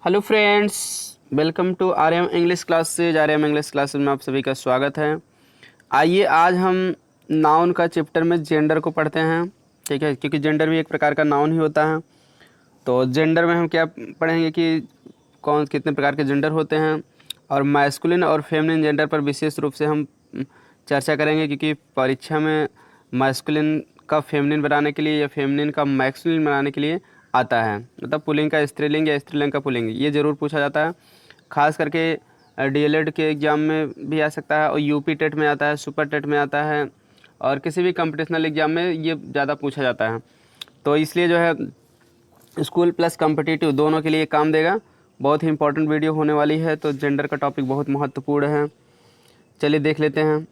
Hello friends, welcome to Aryam English classes. Aryam English classes में आप सभी का स्वागत है। आइए आज हम नाउन का चैप्टर में जेंडर को पढ़ते हैं। ठीक है, क्योंकि जेंडर भी एक प्रकार का नाउन ही होता है। तो जेंडर में हम क्या पढ़ेंगे कि कौन कितने प्रकार के जेंडर होते हैं, और मैस्कुलिन और फेमिनिन जेंडर पर विशेष रूप से हम चर्चा करेंगे, क्योंकि परीक्षा में मैस्कुलिन का फेमिनिन बनाने के लिए या फेमिनिन का मैस्कुलिन बनाने के लिए आता है। मतलब पुल्लिंग का स्त्रीलिंग या स्त्रीलिंग का पुल्लिंग, ये ज़रूर पूछा जाता है। खास करके डीएलएड के एग्ज़ाम में भी आ सकता है, और यूपी टेट में आता है, सुपर टेट में आता है, और किसी भी कंपटिशनल एग्ज़ाम में ये ज़्यादा पूछा जाता है। तो इसलिए जो है स्कूल प्लस कॉम्पिटिटिव दोनों के लिए काम देगा। बहुत ही इंपॉर्टेंट वीडियो होने वाली है। तो जेंडर का टॉपिक बहुत महत्वपूर्ण है। चलिए देख लेते हैं।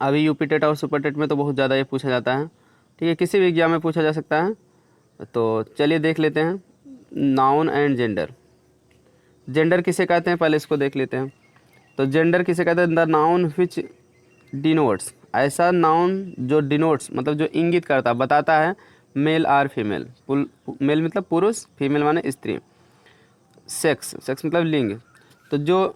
अभी यूपी टेट और सुपर टेट में तो बहुत ज़्यादा ये पूछा जाता है। ठीक है, किसी भी एग्जाम में पूछा जा सकता है। तो चलिए देख लेते हैं नाउन एंड जेंडर। जेंडर किसे कहते हैं, पहले इसको देख लेते हैं। तो जेंडर किसे कहते हैं? द नाउन विच डिनोट्स, ऐसा नाउन जो डिनोट्स मतलब जो इंगित करता, बताता है मेल आर फीमेल। मेल मतलब पुरुष, फीमेल माने स्त्री। सेक्स, सेक्स मतलब लिंग। तो जो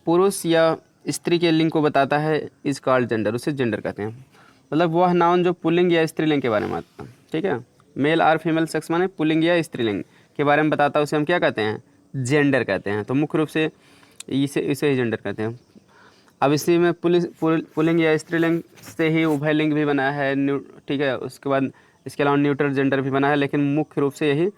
पुरुष या स्त्री के लिंग को बताता है इज कॉल्ड जेंडर, उसे जेंडर कहते हैं। मतलब वह नाउन जो पुल्लिंग या स्त्रीलिंग के बारे में आता है। ठीक है, मेल आर फीमेल सेक्स माने पुल्लिंग या स्त्रीलिंग के बारे में बताता है, उसे हम क्या कहते हैं? जेंडर कहते हैं। तो मुख्य रूप से इसे इसे ही जेंडर कहते हैं। अब इसी में पुल्लिंग या स्त्रीलिंग से ही उभयलिंग भी बना है। ठीक है, उसके बाद इसके अलावा न्यूट्रल जेंडर भी बना है, लेकिन मुख्य रूप से यही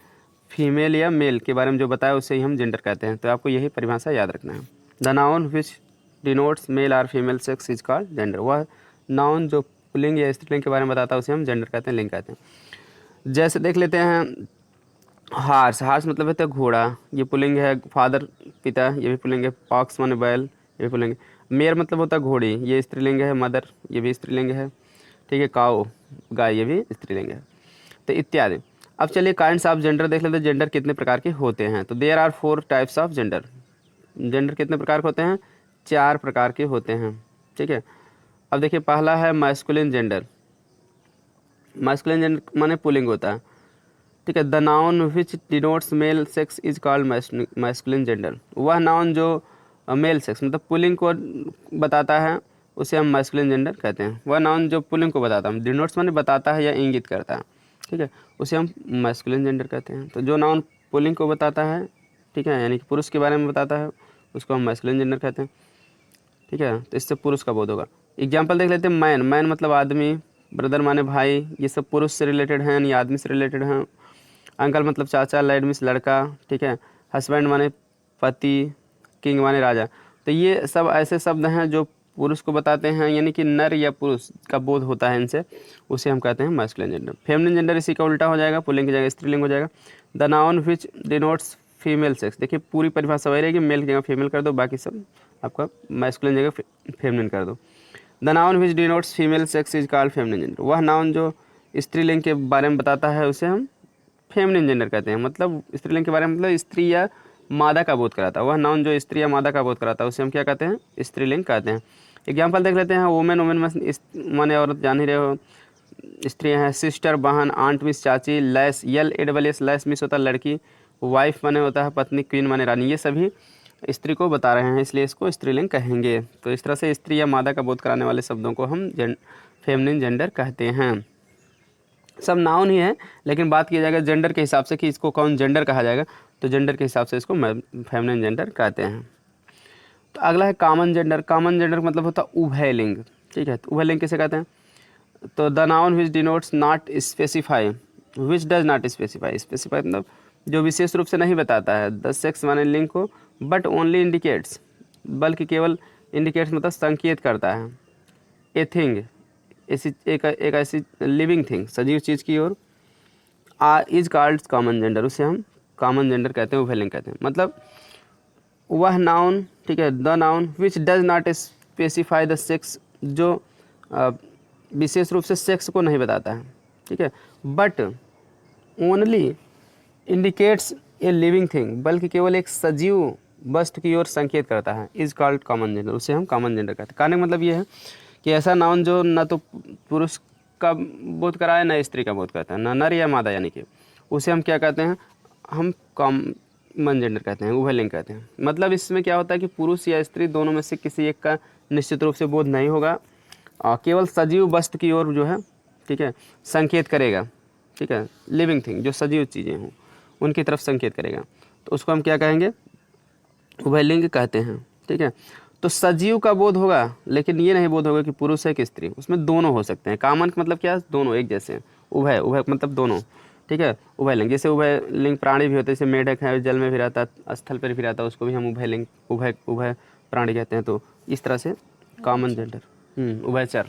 फीमेल या मेल के बारे में जो बताया उसे ही हम जेंडर कहते हैं। तो आपको यही परिभाषा याद रखना है। The noun which denotes male or female sex is called gender. वह नाउन जो पुल्लिंग या स्त्रीलिंग के बारे में बताता है उसे हम जेंडर कहते हैं, लिंग कहते हैं। जैसे देख लेते हैं हार्स। हार्स मतलब होता है घोड़ा, ये पुल्लिंग है। फादर पिता, ये भी पुल्लिंग है। पॉक्स माने बैल, ये भी पुल्लिंग है। मेयर मतलब होता है घोड़ी, ये स्त्रीलिंग है। मदर, ये भी स्त्रीलिंग है। ठीक है, काऊ गाय, ये भी स्त्रीलिंग है। तो इत्यादि। अब चलिए काइंड्स ऑफ जेंडर देख लेते हैं। जेंडर कितने प्रकार के होते हैं? तो there are 4 types of gender. Gender कितने प्रकार के होते हैं? 4 प्रकार के होते हैं। ठीक है, अब देखिए पहला है मैस्कुलिन जेंडर। मैस्कुलिन जेंडर माने पुल्लिंग होता है। ठीक है, the noun which denotes male sex is called masculine gender. वह नाउन जो मेल सेक्स मतलब पुल्लिंग को बताता है उसे हम मैस्कुलिन जेंडर कहते हैं। वह नाउन जो पुल्लिंग को बताता है, डिनोट्स माने बताता है या इंगित करता है, ठीक है, उसे हम मैस्कुलिन जेंडर कहते हैं। तो जो नाउन पुल्लिंग को बताता है, ठीक है, यानी कि पुरुष के बारे में बताता है, उसको हम मैस्कुलिन जेंडर कहते हैं। ठीक है, तो इससे पुरुष का बोध होगा। एग्जाम्पल देख लेते हैं। मैन, मैन मतलब आदमी। ब्रदर माने भाई, ये सब पुरुष से रिलेटेड हैं या आदमी से रिलेटेड हैं। अंकल मतलब चाचा, लैड मीन्स लड़का। ठीक है, हस्बैंड माने पति, किंग माने राजा। तो ये सब ऐसे शब्द हैं जो पुरुष को बताते हैं, यानी कि नर या पुरुष का बोध होता है इनसे, उसे हम कहते हैं मैस्कुलिन जेंडर। फेमिनिन जेंडर इसी का उल्टा हो जाएगा, पुल्लिंग की जगह स्त्रीलिंग हो जाएगा। The noun which denotes female sex. देखिए पूरी परिभाषा वही रहेगी, मेल की जगह फीमेल कर दो, बाकी सब आपका मैस्कुलिन जगह फेमिनिन कर दो। The noun which denotes female sex is called feminine gender. वह नाउन जो स्त्रीलिंग के बारे में बताता है उसे हम फेमिनिन जेंडर कहते हैं। मतलब स्त्रीलिंग के बारे में मतलब स्त्री या मादा का बोध कराता है। वह नाउन जो स्त्री या मादा का बोध कराता है उसे हम क्या कहते हैं? स्त्रीलिंग कहते हैं। एग्जाम्पल देख लेते हैं। वुमेन, वुमेन माने औरत, जान ही रहे हो। स्त्रियाँ हैं सिस्टर, बहन, आंट मीन्स चाची, लैस LAWS लैस मीन्स होता है लड़की, वाइफ माने होता है पत्नी, क्वीन माने रानी। ये सभी स्त्री को बता रहे हैं, इसलिए इसको स्त्रीलिंग कहेंगे। तो इस तरह से स्त्री या मादा का बोध कराने वाले शब्दों को हम फेमिनिन जेंडर कहते हैं। सब नाउन ही है, लेकिन बात किया जाएगा जेंडर के हिसाब से कि इसको कौन जेंडर कहा जाएगा, तो जेंडर के हिसाब से इसको फेमिनिन जेंडर कहते हैं। तो अगला है कॉमन जेंडर। कॉमन जेंडर मतलब होता है उभयलिंग। ठीक है, तो उभयलिंग किसे कहते हैं? तो the noun which denotes not specify, which does not specify. Specify मतलब जो विशेष रूप से नहीं बताता है द सेक्स माने लिंग को, बट ओनली इंडिकेट्स, बल्कि केवल इंडिकेट्स मतलब संकेत करता है। ए थिंग, ऐसी एक ऐसी लिविंग थिंग, सजीव चीज़ की ओर, इज कॉल्ड कॉमन जेंडर, उसे हम कॉमन जेंडर कहते हैं, उभयलिंग कहते हैं। मतलब वह नाउन, ठीक है, the noun which does not specify the sex, जो विशेष रूप से सेक्स को नहीं बताता है, ठीक है, but only indicates a living thing, बल्कि केवल एक सजीव वस्तु की ओर संकेत करता है, इज कॉल्ड कॉमन जेंडर, उसे हम कॉमन जेंडर कहते हैं। कहने का मतलब ये है कि ऐसा नाउन जो न तो पुरुष का बोध कराए न स्त्री का बोध करता है, न नर या मादा, यानी कि उसे हम क्या कहते हैं? हम मन जेंडर कहते हैं, उभयलिंग कहते हैं। मतलब इसमें क्या होता है कि पुरुष या स्त्री दोनों में से किसी एक का निश्चित रूप से बोध नहीं होगा, केवल सजीव वस्तु की ओर जो है, ठीक है, संकेत करेगा, ठीक है, लिविंग थिंग, जो सजीव चीज़ें हों उनकी तरफ संकेत करेगा, तो उसको हम क्या कहेंगे, उभयलिंग कहते हैं, ठीक है। तो सजीव का बोध होगा, लेकिन ये नहीं बोध होगा कि पुरुष है कि स्त्री, उसमें दोनों हो सकते हैं। कामन का मतलब क्या है, दोनों एक जैसे हैं। उभय, उभय मतलब दोनों, ठीक है, उभयलिंग। जैसे उभयलिंग प्राणी भी होते हैं, जैसे मेढक है, जल में भी रहता है, स्थल पर भी रहता है, उसको भी हम उभयलिंग, उभय उभय प्राणी कहते हैं। तो इस तरह से कॉमन जेंडर, उभयचर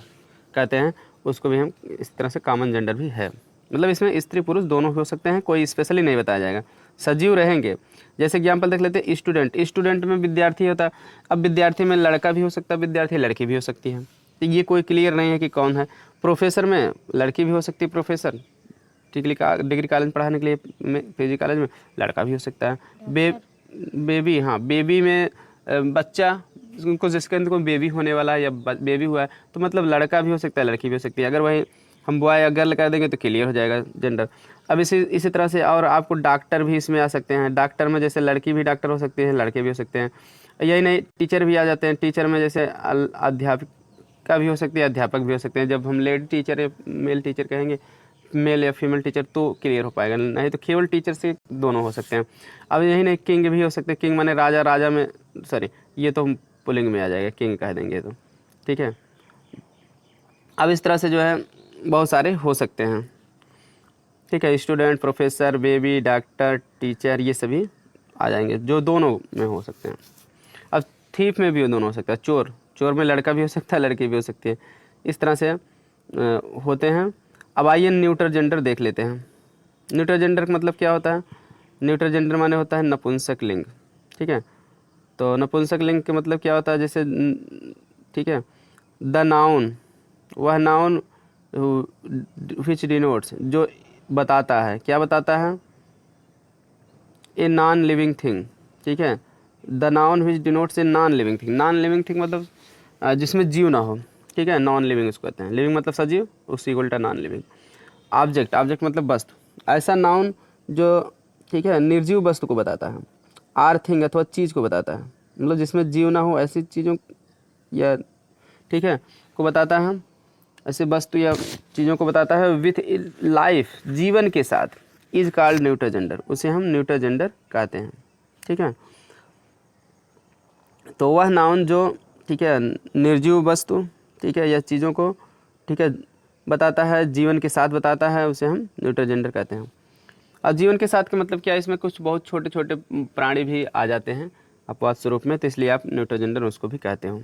कहते हैं, उसको भी हम इस तरह से कॉमन जेंडर भी है। मतलब इसमें स्त्री पुरुष दोनों हो सकते हैं, कोई स्पेशली नहीं बताया जाएगा, सजीव रहेंगे। जैसे एग्जाम्पल देख लेते हैं, स्टूडेंट, स्टूडेंट में विद्यार्थी होता है। अब विद्यार्थी में लड़का भी हो सकता है, विद्यार्थी लड़की भी हो सकती है, तो ये कोई क्लियर नहीं है कि कौन है। प्रोफेसर में लड़की भी हो सकती है, प्रोफेसर डिग्री कॉलेज पढ़ाने के लिए, पीजी कॉलेज में लड़का भी हो सकता है। बेबी, हाँ, बेबी में बच्चा, उनको जिसके अंदर कोई बेबी होने वाला है या बेबी हुआ है, तो मतलब लड़का भी हो सकता है, लड़की भी हो सकती है। अगर वही हम बॉय या गर्ल कर देंगे तो क्लियर हो जाएगा जेंडर। अब इसी तरह से और आपको डॉक्टर भी इसमें आ सकते हैं। डॉक्टर में जैसे लड़की भी डॉक्टर हो सकती है, लड़के भी हो सकते हैं। यही नहीं, टीचर भी आ जाते हैं। टीचर में जैसे अध्यापिका भी हो सकती है, अध्यापक भी हो सकते हैं। जब हम लेडी टीचर या मेल टीचर कहेंगे, मेल या फीमेल टीचर, तो क्लियर हो पाएगा, नहीं तो केवल टीचर से दोनों हो सकते हैं। अब यही नहीं, किंग भी हो सकते हैं। किंग माने राजा, राजा में, सॉरी, ये तो पुलिंग में आ जाएगा, किंग कह देंगे तो, ठीक है। अब इस तरह से जो है बहुत सारे हो सकते हैं, ठीक है। Student, professor, baby, doctor, teacher, ये सभी आ जाएंगे, जो दोनों में हो सकते हैं। अब थीफ में भी दोनों हो सकता है। चोर, चोर में लड़का भी हो सकता है, लड़की भी हो सकती है। इस तरह से होते हैं। अब आइए न्यूट्रल जेंडर देख लेते हैं। न्यूट्रल जेंडर का मतलब क्या होता है, न्यूट्रल जेंडर माने होता है नपुंसक लिंग, ठीक है। तो नपुंसक लिंग का मतलब क्या होता है, जैसे, ठीक है, द नाउन, वह नाउन विच डिनोट्स, जो बताता है, क्या बताता है, ए नॉन लिविंग थिंग, ठीक है। The noun which denotes a non living thing. Non living thing मतलब जिसमें जीव ना हो, ठीक है, नॉन लिविंग उसको कहते हैं। लिविंग मतलब सजीव, उसकी उल्टा नॉन लिविंग। ऑब्जेक्ट, ऑब्जेक्ट मतलब वस्तु, ऐसा नाउन जो, ठीक है, निर्जीव वस्तु को बताता है। आर थिंग अथवा चीज़ को बताता है, मतलब जिसमें जीव ना हो ऐसी चीज़ों या, ठीक है, को बताता है। ऐसे वस्तु या चीज़ों को बताता है विथ लाइफ, जीवन के साथ, इज कॉल्ड न्यूट्रल जेंडर, उसे हम न्यूट्रल जेंडर कहते हैं, ठीक है। तो वह नाउन जो, ठीक है, निर्जीव वस्तु, ठीक है, या चीज़ों को, ठीक है, बताता है, जीवन के साथ बताता है, उसे हम न्यूट्रल जेंडर कहते हैं। अब जीवन के साथ का मतलब क्या है, इसमें कुछ बहुत छोटे छोटे प्राणी भी आ जाते हैं अपवाद स्वरूप में, तो इसलिए आप न्यूट्रल जेंडर उसको भी कहते हो।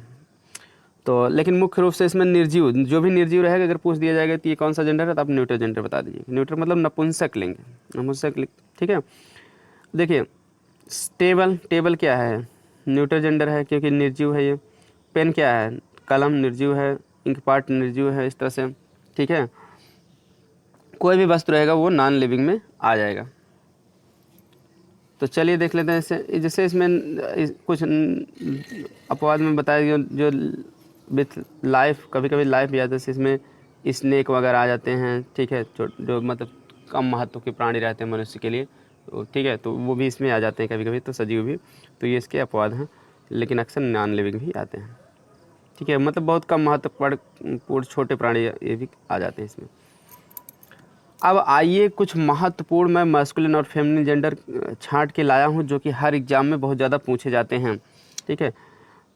तो लेकिन मुख्य रूप से इसमें निर्जीव, जो भी निर्जीव रहेगा, अगर पूछ दिया जाएगा कि ये कौन सा जेंडर है, तो आप न्यूट्रल जेंडर बता दीजिए। न्यूट्रल मतलब नपुंसक लिंग, नपुंसक लिंग, ठीक है। देखिए, टेबल, टेबल क्या है, न्यूट्रल जेंडर है क्योंकि निर्जीव है ये। पेन क्या है, कलम निर्जीव है, इंक पार्ट निर्जीव है, इस तरह से, ठीक है। कोई भी वस्तु रहेगा वो नॉन लिविंग में आ जाएगा। तो चलिए देख लेते हैं जैसे इसमें कुछ अपवाद में बताया जो विथ लाइफ, कभी कभी लाइफ भी आता है, जैसे इसमें स्नेक वगैरह आ जाते हैं, ठीक है, जो मतलब कम महत्व के प्राणी रहते हैं मनुष्य के लिए, तो ठीक है, तो वो भी इसमें आ जाते हैं कभी कभी, तो सजीव भी, तो ये इसके अपवाद हैं, लेकिन अक्सर नॉन लिविंग भी आते हैं, ठीक है। मतलब बहुत कम महत्वपूर्ण छोटे प्राणी ये भी आ जाते हैं इसमें। अब आइए कुछ महत्वपूर्ण मैं मैस्कुलिन और फेमिनिन जेंडर छांट के लाया हूँ, जो कि हर एग्ज़ाम में बहुत ज़्यादा पूछे जाते हैं, ठीक है।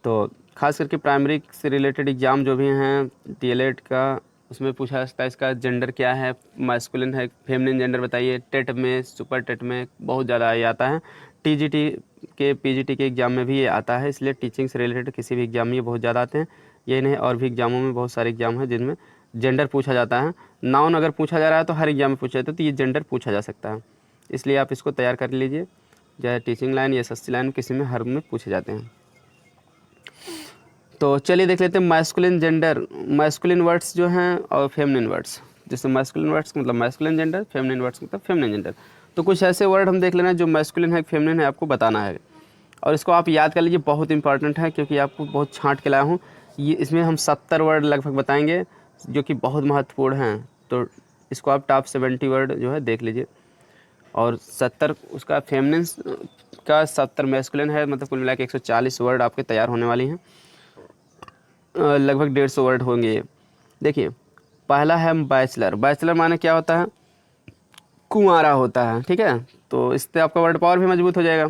तो खास करके प्राइमरी से रिलेटेड एग्ज़ाम जो भी हैं, डीएलएड का, उसमें पूछा जाता है इसका जेंडर क्या है, मैस्कुलिन है, फेमिनिन जेंडर बताइए। टेट में, सुपर टेट में बहुत ज़्यादा ये आता है। टीजीटी के, पीजीटी के एग्ज़ाम में भी ये आता है, इसलिए टीचिंग से रिलेटेड किसी भी एग्ज़ाम में ये बहुत ज़्यादा आते हैं। ये नहीं, और भी एग्ज़ामों में बहुत सारे एग्ज़ाम हैं जिनमें जेंडर पूछा जाता है। नाउन अगर पूछा जा रहा है तो हर एग्ज़ाम में पूछा जाता है, तो ये जेंडर पूछा जा सकता है, इसलिए आप इसको तैयार कर लीजिए। चाहे टीचिंग लाइन या एसएससी लाइन, किसी में हर में पूछे जाते हैं। तो चलिए देख लेते हैं मैस्कुलिन जेंडर, मैस्कुलिन वर्ड्स जो हैं और फेमिनिन वर्ड्स। जैसे मैस्कुलिन वर्ड्स मतलब मैस्कुलिन जेंडर, फेमिनिन वर्ड्स मतलब फेमिनिन जेंडर। तो कुछ ऐसे वर्ड हम देख लेना जो मैस्कुलिन है, फेमिनिन है, आपको बताना है, और इसको आप याद कर लीजिए, बहुत इंपॉर्टेंट है, क्योंकि आपको बहुत छांट के लाया हूँ। ये इसमें हम 70 वर्ड लगभग बताएंगे जो कि बहुत महत्वपूर्ण हैं, तो इसको आप टॉप 70 वर्ड जो है देख लीजिए। और 70 उसका फेमिनिन आपका 70 मैस्कुलिन है, मतलब कुल मिला के 140 वर्ड आपके तैयार होने वाली हैं। लगभग 150 वर्ड होंगे ये। देखिए पहला है बैचलर। बैचलर माने क्या होता है? कुंवारा होता है, ठीक है। तो इससे आपका वर्ड पावर भी मजबूत हो जाएगा,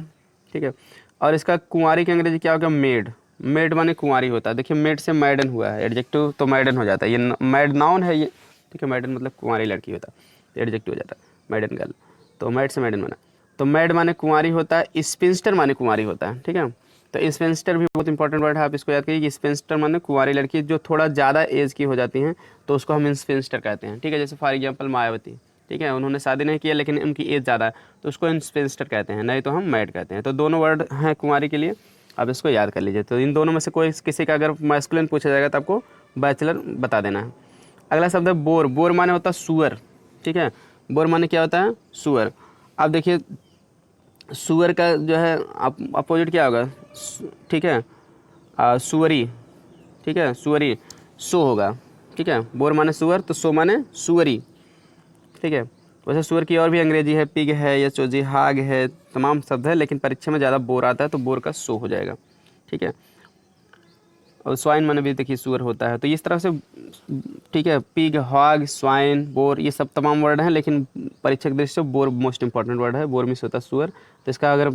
ठीक है। और इसका कुंवारी की अंग्रेजी क्या होगा? मेड। मेड माने कुंवारी होता है। देखिए मेड से मैडन हुआ है, एडजेक्टिव तो मैडन हो जाता है, ये मैड नाउन है ये, ठीक है। मैडन मतलब कुंवारी लड़की होता है, एडजेक्टिव हो जाता है मैडन गर्ल। तो मैड से मैडन बना, तो मैड माने कुंवारी होता है, स्पिंस्टर माने कुंवारी होता है, ठीक है। तो स्पिंस्टर भी बहुत इंपॉर्टेंट वर्ड है, आप इसको याद करिए कि स्पिंस्टर माने कुंवारी लड़की जो थोड़ा ज़्यादा एज की हो जाती हैं, तो उसको हम स्पिंस्टर कहते हैं, ठीक है। जैसे फॉर एग्जांपल मायावती, ठीक है, उन्होंने शादी नहीं किया लेकिन उनकी एज ज़्यादा है, तो उसको स्पिंस्टर कहते हैं, नहीं तो हम मैड कहते हैं। तो दोनों वर्ड हैं कुंवारी के लिए, आप इसको याद कर लीजिए। तो इन दोनों में से कोई किसी का अगर मैस्कुलिन पूछा जाएगा तो आपको बैचलर बता देना है। अगला शब्द है बोर। बोर माने होता है सुअर, ठीक है। बोर माने क्या होता है? सुअर। अब देखिए सुअर का जो है अपोजिट क्या होगा? ठीक है, सुअरी, ठीक है, सुअरी सो होगा, ठीक है। बोर माने सुअर, तो सो माने सुअरी, ठीक है। वैसे सुअर की और भी अंग्रेजी है, पिग है या चोजी, हाग है, तमाम शब्द है, लेकिन परीक्षा में ज़्यादा बोर आता है तो बोर का सो हो जाएगा, ठीक है। और स्वाइन माने भी देखिए सुअर होता है। तो इस तरह से, ठीक है, पिग, हॉग, स्वाइन, बोर, ये सब तमाम वर्ड हैं, लेकिन परीक्षा की दृष्टि से बोर मोस्ट इंपॉर्टेंट वर्ड है। बोर मीन्स होता है सुअर। तो इसका अगर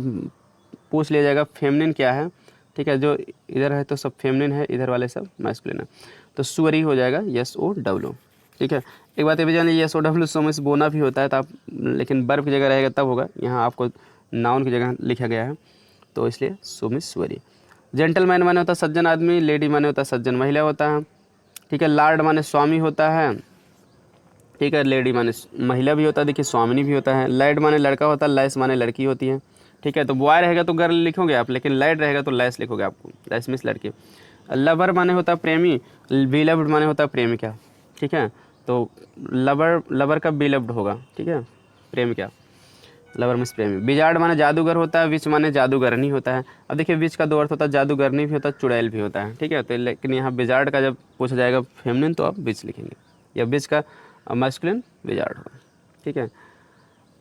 पूछ लिया जाएगा फेमिनिन क्या है, ठीक है, जो इधर है तो सब फेमिनिन है, इधर वाले सब मैस्कुलिन है, तो सुअरी हो जाएगा, SOW, ठीक है। एक बात ये भी जानिए, SOW सो मीन्स बोना भी होता है, तो आप, लेकिन बर्फ की जगह रहेगा तब होगा, यहाँ आपको नाउन की जगह लिखा गया है, तो इसलिए सो मीन्स सुअरी। जेंटलमैन माने होता है सज्जन आदमी, लेडी माने होता है सज्जन महिला होता है, ठीक है। लॉर्ड माने स्वामी होता है, ठीक है। लेडी माने महिला भी होता है, देखिए स्वामिनी भी होता है। लैड माने लड़का होता है, लैस माने लड़की होती है, ठीक है। तो बॉय रहेगा तो गर्ल लिखोगे आप, लेकिन लैड रहेगा तो लैस लिखोगे आपको, लैस मीन्स लड़की। लवर माने होता है प्रेमी, बिलव्ड माने होता है प्रेमिका, ठीक है। तो लवर का बिलव्ड होगा, ठीक है, प्रेमिका, लवर मीन्स प्रेमी। विजार्ड माने जादूगर होता है, विच माने जादूगरनी होता है। अब देखिए विच का दो अर्थ होता है, जादूगरनी भी होता है, चुड़ैल भी होता है, ठीक है। तो लेकिन यहाँ विजार्ड का जब पूछा जाएगा फेमिनिन तो आप विच लिखेंगे, या विच का मैस्कुलिन विजार्ड होगा, ठीक है।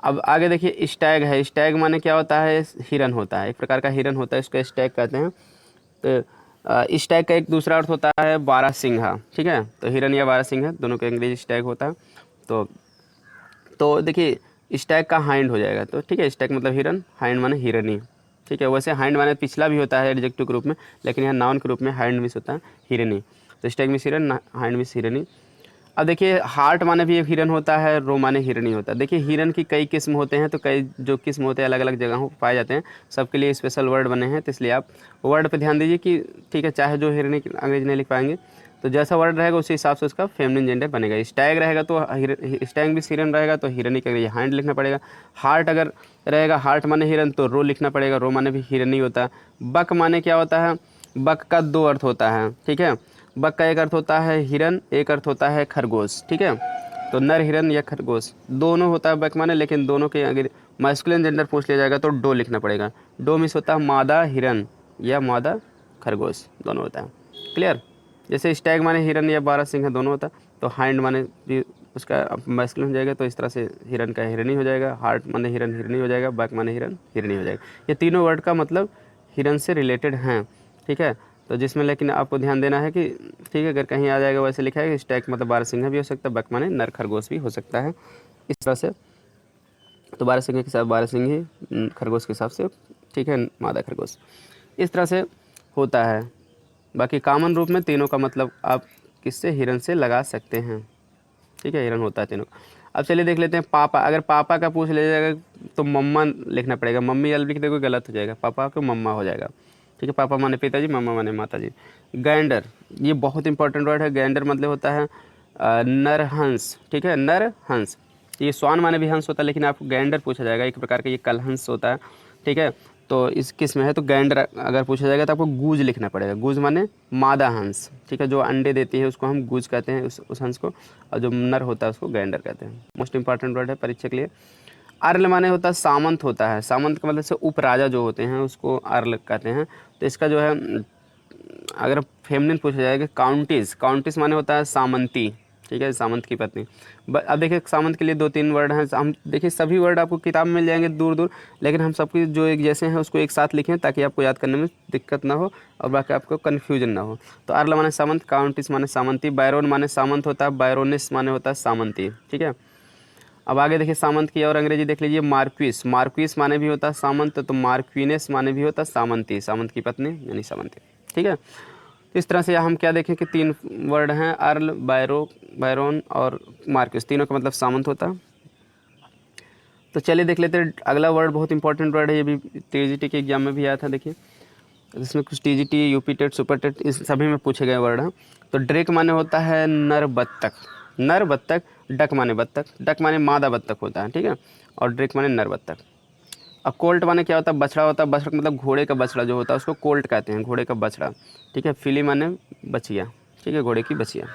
अब आगे देखिए स्टैग है। स्टैग माने क्या होता है? हिरन होता है, एक प्रकार का हिरन होता है, इसको स्टैग कहते हैं। तो स्टैग का एक दूसरा अर्थ होता है बारहसिंघा, ठीक है। तो हिरन या बारहसिंघा दोनों का अंग्रेजी स्टैग होता है। तो देखिए स्टैग का हाइंड हो जाएगा, तो ठीक है, स्टैग मतलब हिरन, हाइंड माने हिरनी, ठीक है। वैसे हाइंड माने पिछला भी होता है एडजेक्टिव के रूप में, लेकिन यहाँ नाउन के रूप में हाइंड मीन्स होता है हिरनी। तो स्टैग मीन्स हिरन, हाइंड मीन्स हिरनी। अब देखिए हार्ट माने भी एक हिरन होता है, रो माने हिरनी होता है। देखिए हिरन की कई किस्म होते हैं, तो कई जो किस्म होते हैं अलग अलग जगहों पर पाए जाते हैं, सबके लिए स्पेशल वर्ड बने हैं, तो इसलिए आप वर्ड पे ध्यान दीजिए कि, ठीक है, चाहे जो हिरनी अंग्रेजी नहीं लिख पाएंगे, तो जैसा वर्ड रहेगा उसी हिसाब से उसका फेमिनिन जेंडर बनेगा। स्टैग रहेगा तो स्टैग भी हिरन रहेगा, तो हिरनी का अंग्रेजी हाइंड लिखना पड़ेगा। हार्ट अगर रहेगा, हार्ट माने हिरन, तो रो लिखना पड़ेगा, रो माने भी हिरनी होता है। बक माने क्या होता है? बक का दो अर्थ होता है, ठीक है। बक का एक अर्थ होता है हिरन, एक अर्थ होता है खरगोश, ठीक है। तो नर हिरन या खरगोश दोनों होता है बक माने, लेकिन दोनों के अगर मैस्कुलिन जेंडर पूछ लिया जाएगा तो डो लिखना पड़ेगा। डो मीन्स होता है मादा हिरन या मादा खरगोश, दोनों होता है। क्लियर? जैसे स्टैग माने हिरन या बारहसिंघा दोनों होता है, तो हाइंड माने भी उसका मैस्कुलिन हो जाएगा, तो इस तरह से हिरन का हिरनी हो जाएगा, हार्ट माने हिरन हिरनी हो जाएगा, बक माने हिरन हिरनी हो जाएगा। ये तीनों वर्ड का मतलब हिरन से रिलेटेड हैं, ठीक है। तो जिसमें लेकिन आपको ध्यान देना है कि, ठीक है, अगर कहीं आ जाएगा वैसे लिखा है कि स्टैग मतलब बारहसिंघा भी हो सकता है, बक माने नर खरगोश भी हो सकता है, इस तरह से। तो बारहसिंघा के साथ बारहसिंघी, खरगोश के हिसाब से, ठीक है, मादा खरगोश, इस तरह से होता है। बाकी कॉमन रूप में तीनों का मतलब आप किससे? हिरन से लगा सकते हैं, ठीक है, हिरन होता है तीनों। अब चलिए देख लेते हैं पापा। अगर पापा का पूछ लिया जाएगा तो मम्मा लिखना पड़ेगा, मम्मी एल लिख दोगे गलत हो जाएगा, पापा को मम्मा हो जाएगा, ठीक है। पापा माने पिताजी, मम्मा माने माताजी। गैंडर, ये बहुत इंपॉर्टेंट वर्ड है। गैंडर मतलब होता है नर हंस, ठीक है, नर हंस। ये स्वान माने भी हंस होता है, लेकिन आपको गैंडर पूछा जाएगा, एक प्रकार का ये कल हंस होता है, ठीक है। तो इस किस में है, तो गैंडर अगर पूछा जाएगा तो आपको गूज लिखना पड़ेगा। गूज माने मादा हंस, ठीक है, जो अंडे देती है उसको हम गूज कहते हैं, उस हंस को, और जो नर होता है उसको गैंडर कहते हैं। मोस्ट इंपॉर्टेंट वर्ड है परीक्षा के लिए। अर्ल माने होता है सामंत होता है। सामंत का मतलब से उपराजा जो होते हैं उसको अर्ल कहते हैं। तो इसका जो है अगर फेमिनिन पूछा जाएगा काउंटिस, काउंटिस माने होता है सामंती, ठीक है, सामंत की पत्नी। अब देखिए सामंत के लिए 2-3 वर्ड हैं, हम देखिए सभी वर्ड आपको किताब में मिल जाएंगे दूर दूर, लेकिन हम सबकी जो एक जैसे हैं उसको एक साथ लिखें ताकि आपको याद करने में दिक्कत ना हो और बाकी आपको कन्फ्यूजन ना हो। तो अर्ल माने सामंत, काउंटिस माने सामंती, बैरोन माने सामंत होता है, बैरोनिस माने होता है सामंती। ठीक है, अब आगे देखिए सामंत की और अंग्रेजी देख लीजिए, मार्क्विस, मार्क्विस माने भी होता है सामंत, तो मार्क्विनेस माने भी होता है सामंती, सामंत की पत्नी यानी सामंती। ठीक है, इस तरह से हम क्या देखें कि 3 वर्ड हैं, अर्ल, बैरोन और मार्क्विस, तीनों का मतलब सामंत होता है। तो चलिए देख लेते हैं अगला वर्ड, बहुत इंपॉर्टेंट वर्ड है, ये भी टीजीटी के एग्जाम में भी आया था। देखिए इसमें कुछ TGT, UP TET, super TET इस सभी में पूछे गए वर्ड हैं। तो ड्रेक माने होता है नर बत्तख, नर बत्तख, डक माने बत्तख, डक माने मादा बत्तख होता है। ठीक है, और ड्रेक माने नर बत्तख। अब कोल्ट माने क्या होता है, बछड़ा होता है, बछड़ा मतलब घोड़े का बछड़ा जो होता है उसको कोल्ट कहते हैं, घोड़े का बछड़ा। ठीक है, फिली माने बछिया, ठीक है, घोड़े की बछिया।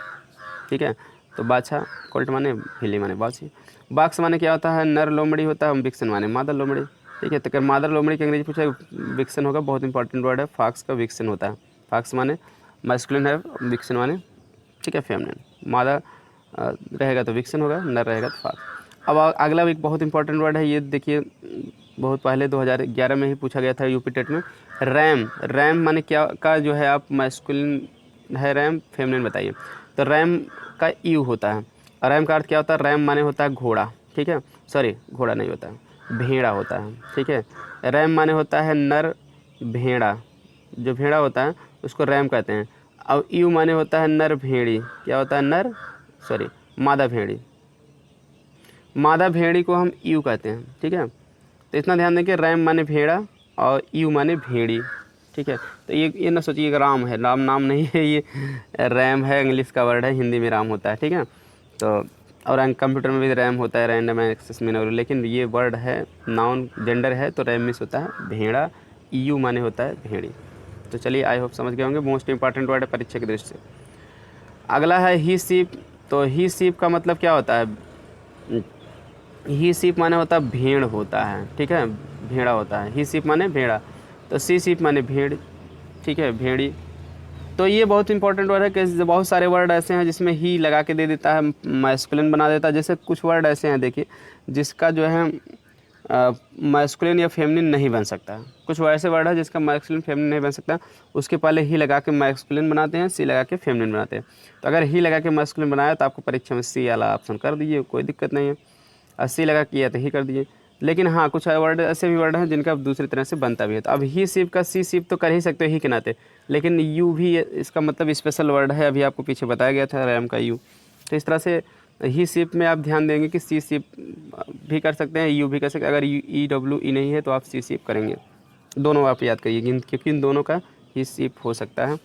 ठीक है, तो बाछा, कोल्ट माने फिली माने बाछी। बाक्स माने क्या होता है, नर लोमड़ी होता है, विक्सन माने मादा लोमड़ी। ठीक है, तो अगर मादा लोमड़ी की अंग्रेजी पूछा, विक्सन होगा, बहुत इंपॉर्टेंट वर्ड है, फाक्स का विक्सन होता है। फाक्स माने मैस्कुलिन है, विक्सन माने ठीक है फेमिनिन, मादा रहेगा तो विक्सन होगा, नर रहेगा तो फाक्स। अब अगला एक बहुत इंपॉर्टेंट वर्ड है, ये देखिए बहुत पहले 2011 में ही पूछा गया था यूपी टेट में, रैम, रैम माने क्या का जो है आप मैस्कुलिन है रैम, फेमिनिन बताइए। तो रैम का यू होता है, और रैम का अर्थ क्या होता है, रैम माने होता है घोड़ा। ठीक है, सॉरी घोड़ा नहीं होता है, भेड़ा होता है। ठीक है, रैम माने होता है नर भेड़ा, जो भेड़ा होता है उसको रैम कहते हैं। अब यू माने होता है नर भेड़ी, क्या होता है नर, सॉरी मादा भेड़ी, मादा भेड़ी को हम यू कहते हैं। ठीक है, तो इतना ध्यान दें कि रैम माने भेड़ा और यू माने भेड़ी। ठीक है, तो ये ना सोचिए राम है, राम नाम नहीं है, ये रैम है, इंग्लिश का वर्ड है, हिंदी में राम होता है। ठीक है, तो और कंप्यूटर में भी रैम होता है, रैंडम एक्सेस मेमोरी, लेकिन ये वर्ड है नाउन जेंडर है तो रैम मिस होता है भेड़ा, यू माने होता है भेड़ी। तो चलिए आई होप समझ गए होंगे, मोस्ट इंपॉर्टेंट वर्ड है परीक्षा की दृष्टि से। अगला है ही सीप। तो ही सीप का मतलब क्या होता है, ही सीप माने होता है भेड़ होता है। ठीक है, भेड़ा होता है, ही सीप माने भेड़ा, तो सी सीप माने भेड़। ठीक है, भेड़ी। तो ये बहुत इंपॉर्टेंट वर्ड है कि बहुत सारे वर्ड ऐसे हैं जिसमें ही लगा के दे देता है, मैस्कुलिन बना देता है। जैसे कुछ वर्ड ऐसे हैं देखिए जिसका जो है मैस्कुलिन या फेमिनिन नहीं बन सकता, कुछ ऐसे वर्ड है जिसका मैस्कुलिन फेमिनिन नहीं बन सकता, उसके पहले ही लगा के मैस्कुलिन बनाते हैं, सी लगा के फेमिनिन बनाते हैं। तो अगर ही लगा के मैस्कुलिन बनाया तो आपको परीक्षा में सी वाला ऑप्शन कर दीजिए, कोई दिक्कत नहीं है, और सी लगा किया तो ही कर दीजिए। लेकिन हाँ कुछ वर्ड ऐसे भी वर्ड हैं जिनका दूसरी तरह से बनता भी है। तो अब ही सीप का सी सीप तो कर ही सकते हो ही के नाते, लेकिन यू भी इसका मतलब स्पेशल वर्ड है, अभी आपको पीछे बताया गया था रैम का यू। तो इस तरह से ही सीप में आप ध्यान देंगे कि सी सीप भी कर सकते हैं, यू भी कर सकते हैं। अगर ई डब्ल्यू ई नहीं है तो आप सी सीप करेंगे, दोनों आप याद करिए क्योंकि इन दोनों का ही सीप हो सकता है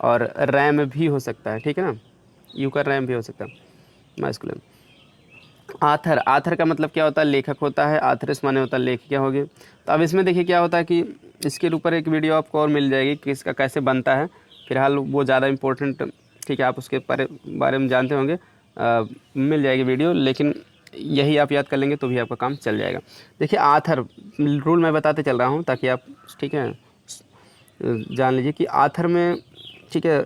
और रैम भी हो सकता है। ठीक है ना, यू का रैम भी हो सकता है मैस्कुलिन। आथर, आथर का मतलब क्या होता है, लेखक होता है, आथरिस माने होता है लेखिका होगी। तो अब इसमें देखिए क्या होता है कि इसके ऊपर एक वीडियो आपको और मिल जाएगी कि इसका कैसे बनता है, फिलहाल वो ज़्यादा इम्पोर्टेंट, ठीक है, आप उसके बारे में जानते होंगे, मिल जाएगी वीडियो, लेकिन यही आप याद कर लेंगे तो भी आपका काम चल जाएगा। देखिए आथर रूल मैं बताते चल रहा हूँ ताकि आप ठीक है जान लीजिए कि आथर में ठीक है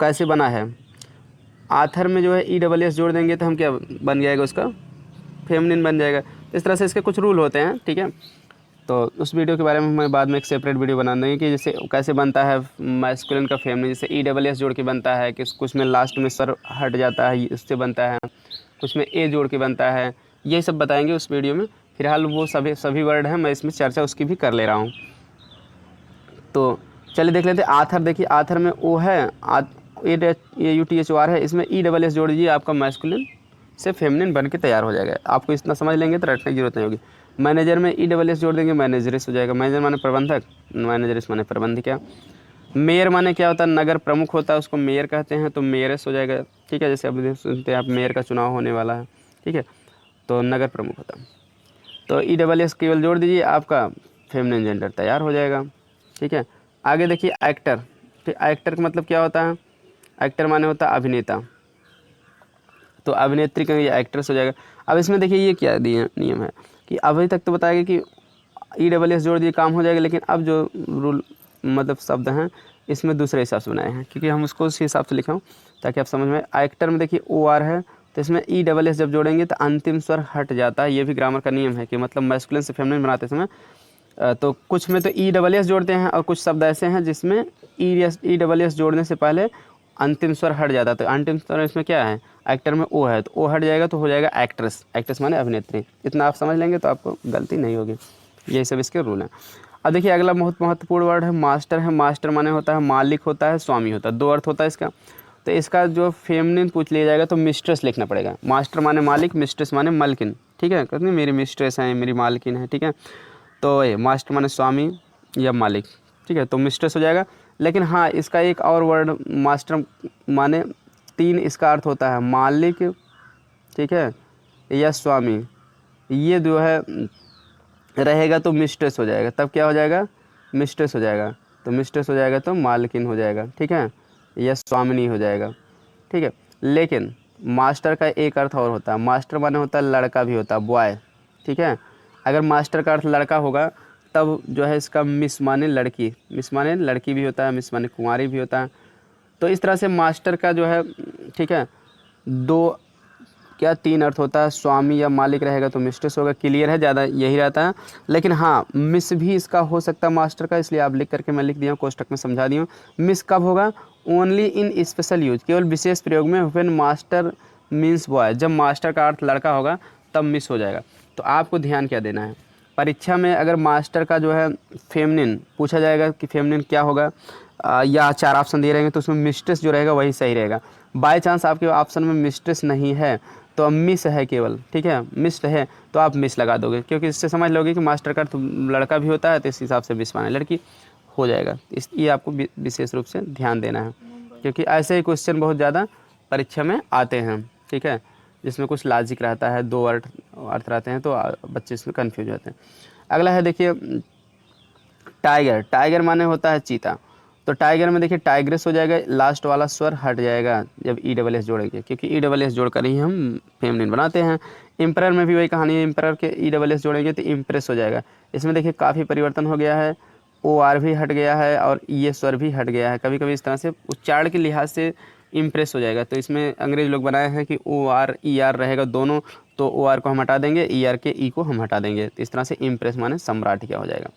कैसे बना है। आथर में जो है ई डबल एस जोड़ देंगे तो हम क्या बन जाएगा, उसका फेमिनिन बन जाएगा। इस तरह से इसके कुछ रूल होते हैं। ठीक है, तो उस वीडियो के बारे में मैं बाद में एक सेपरेट वीडियो बना देंगे कि जैसे कैसे बनता है मैस्कुलिन का फेमिनिन, जैसे ई डबल एस जोड़ के बनता है, कि कुछ में लास्ट में सर हट जाता है उससे बनता है, कुछ में ए जोड़ के बनता है, ये सब बताएंगे उस वीडियो में। फिलहाल वो सभी वर्ड हैं, मैं इसमें चर्चा उसकी भी कर ले रहा हूँ। तो चलिए देख लेते हैं आथर। देखिए आथर में ओ है, A U T H O R है, इसमें ई डबल एस जोड़ दीजिए, आपका मैस्कुलिन से फेमिनिन बन के तैयार हो जाएगा। आपको इतना समझ लेंगे तो रटने की जरूरत नहीं होगी। मैनेजर में ई डबल एस जोड़ देंगे, मैनेजरिस हो जाएगा। मैनेजर माने प्रबंधक, मैनेजरिस माने प्रबंधिका। मेयर माने क्या होता है, नगर प्रमुख होता है, उसको मेयर कहते हैं, तो मेयरस हो जाएगा। ठीक है, जैसे अभी सुनते हैं आप मेयर का चुनाव होने वाला है, ठीक है, तो नगर प्रमुख होता है। तो ई डबल एस केवल जोड़ दीजिए, आपका फेमिनिन जेंडर तैयार हो जाएगा। ठीक है, आगे देखिए एक्टर। ठीक, एक्टर का मतलब क्या होता है, एक्टर माने होता है अभिनेता, तो अभिनेत्री का ये एक्ट्रेस हो जाएगा। अब इसमें देखिए ये क्या दिए नियम है कि अभी तक तो बताया गया कि ई डबल एस जोड़ दिए काम हो जाएगा, लेकिन अब जो रूल मतलब शब्द हैं इसमें दूसरे हिसाब से बनाए हैं, क्योंकि हम उसको उसी हिसाब से लिखा हूँ ताकि आप समझ में। एक्टर में देखिए ओ आर है तो इसमें ई डबल एस जब जोड़ेंगे तो अंतिम स्वर हट जाता है। ये भी ग्रामर का नियम है कि मतलब मैस्कुलिन से फेमिनिन बनाते समय तो कुछ में तो ई डबल एस जोड़ते हैं और कुछ शब्द ऐसे हैं जिसमें ई डबल एस जोड़ने से पहले अंतिम स्वर हट जाता है। तो अंतिम स्वर इसमें क्या है, एक्टर में ओ है तो ओ हट जाएगा तो हो जाएगा एक्ट्रेस। एक्ट्रेस माने अभिनेत्री। इतना आप समझ लेंगे तो आपको गलती नहीं होगी। यही सब इसके रूल हैं। अब देखिए अगला बहुत महत्वपूर्ण वर्ड है मास्टर है। मास्टर माने होता है मालिक होता है, स्वामी होता है, दो अर्थ होता है इसका। तो इसका जो फेमिनिन पूछ लिया जाएगा तो मिस्ट्रेस लिखना पड़ेगा। मास्टर माने मालिक, मिस्ट्रेस माने मालकिन। ठीक है, कहते हैं मेरी मिस्ट्रेस है, मेरी मालकिन है। ठीक है, तो ये मास्टर माने स्वामी या मालिक। ठीक है, तो मिस्ट्रेस हो जाएगा। लेकिन हाँ, इसका एक और वर्ड मास्टर माने तीन इसका अर्थ होता है मालिक, ठीक है, या स्वामी। ये जो है रहेगा तो मिस्ट्रेस हो जाएगा, तब क्या हो जाएगा, मिस्ट्रेस हो जाएगा। तो मिस्ट्रेस हो जाएगा तो मालकिन हो जाएगा। ठीक है, या स्वामिनी हो जाएगा। ठीक है, लेकिन मास्टर का एक अर्थ और होता है। मास्टर माने होता है लड़का भी होता है, बॉय। ठीक है, अगर मास्टर का अर्थ लड़का होगा तब जो है इसका मिस माने लड़की, मिस माने लड़की भी होता है, मिस माने कुंवारी भी होता है। तो इस तरह से मास्टर का जो है, ठीक है, दो क्या तीन अर्थ होता है। स्वामी या मालिक रहेगा तो मिस्ट्रेस होगा, क्लियर है, ज़्यादा यही रहता है। लेकिन हाँ, मिस भी इसका हो सकता है मास्टर का, इसलिए आप लिख करके मैं लिख दिया हूँ, कोष्टक में समझा दिया हूँ। मिस कब होगा, ओनली इन स्पेशल यूज, केवल विशेष प्रयोग में। व्हेन मास्टर मीन्स बॉय, जब मास्टर का अर्थ लड़का होगा तब मिस हो जाएगा। तो आपको ध्यान क्या देना है, परीक्षा में अगर मास्टर का जो है फेमिनिन पूछा जाएगा कि फेमिनिन क्या होगा, या चार ऑप्शन दिए रहेंगे तो उसमें मिस्ट्रेस जो रहेगा वही सही रहेगा। बाय चांस आपके ऑप्शन में मिस्ट्रेस नहीं है तो अब मिस है केवल, ठीक है, मिस है तो आप मिस लगा दोगे, क्योंकि इससे समझ लोगे कि मास्टर का तो लड़का भी होता है तो इस हिसाब से मिस माने लड़की हो जाएगा। ये आपको विशेष रूप से ध्यान देना है, क्योंकि ऐसे ही क्वेश्चन बहुत ज़्यादा परीक्षा में आते हैं। ठीक है, जिसमें कुछ लॉजिक रहता है, दो अर्थ रहते हैं तो बच्चे इसमें कन्फ्यूज होते हैं। अगला है देखिए टाइगर। टाइगर माने होता है चीता। तो टाइगर में देखिए टाइग्रेस हो जाएगा, लास्ट वाला स्वर हट जाएगा जब ई डबल एस जोड़ेंगे, क्योंकि ई डबल एस जोड़कर ही हम फेमिनिन बनाते हैं। इम्परर में भी वही कहानी है, इम्परर के ई डबल एस जोड़ेंगे तो इम्प्रेस हो जाएगा। इसमें देखिए काफ़ी परिवर्तन हो गया है, ओ आर भी हट गया है और ये स्वर भी हट गया है। कभी कभी इस तरह से उच्चारण के लिहाज से इम्प्रेस हो जाएगा, तो इसमें अंग्रेज लोग बनाए हैं कि ओ आर ई आर रहेगा दोनों, तो ओ आर को हम हटा देंगे, ई आर के ई को हम हटा देंगे। तो इस तरह से इम्प्रेस माने सम्राट क्या हो जाएगा।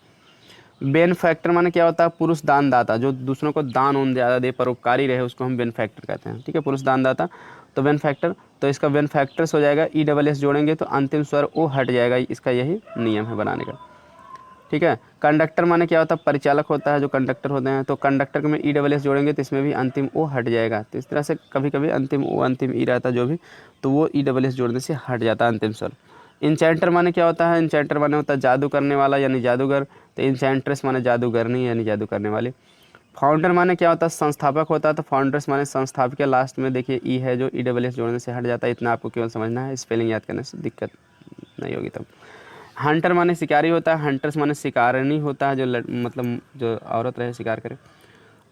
बेनफैक्टर माने क्या होता है, पुरुष दानदाता, जो दूसरों को दान उन ज़्यादा दे, परोपकारी रहे, उसको हम बेनफैक्टर कहते हैं। ठीक है, पुरुष दानदाता, तो बेनफैक्टर, तो इसका बेनफैक्टर्स हो जाएगा। ई डबल एस जोड़ेंगे तो अंतिम स्वर ओ हट जाएगा, इसका यही नियम है बनाने का। ठीक है, कंडक्टर माने क्या होता है, परिचालक होता है, जो कंडक्टर होते हैं, तो कंडक्टर में ई डबल एस जोड़ेंगे तो इसमें भी अंतिम ओ हट जाएगा। तो इस तरह से कभी कभी अंतिम ओ अंतिम ई रहता है जो भी, तो वो ई डबल एस जोड़ने से हट जाता है अंतिम स्वर। इंचेंटर माने क्या होता है, इंचेंटर माने होता है जादू करने वाला यानी जादूगर, तो इंचेंट्रेस माने जादूगरनी यानी जादू करने वाली। फाउंडर माने क्या होता है, संस्थापक होता है, तो फाउंडर्स माने संस्थापक। लास्ट में देखिए ई है जो ई डबल एस जोड़ने से हट जाता है। इतना आपको केवल समझना है, स्पेलिंग याद करने से दिक्कत नहीं होगी तब। हंटर माने शिकारी होता है, हंटर्स माने शिकारनी होता है, जो मतलब जो औरत रहे शिकार करे।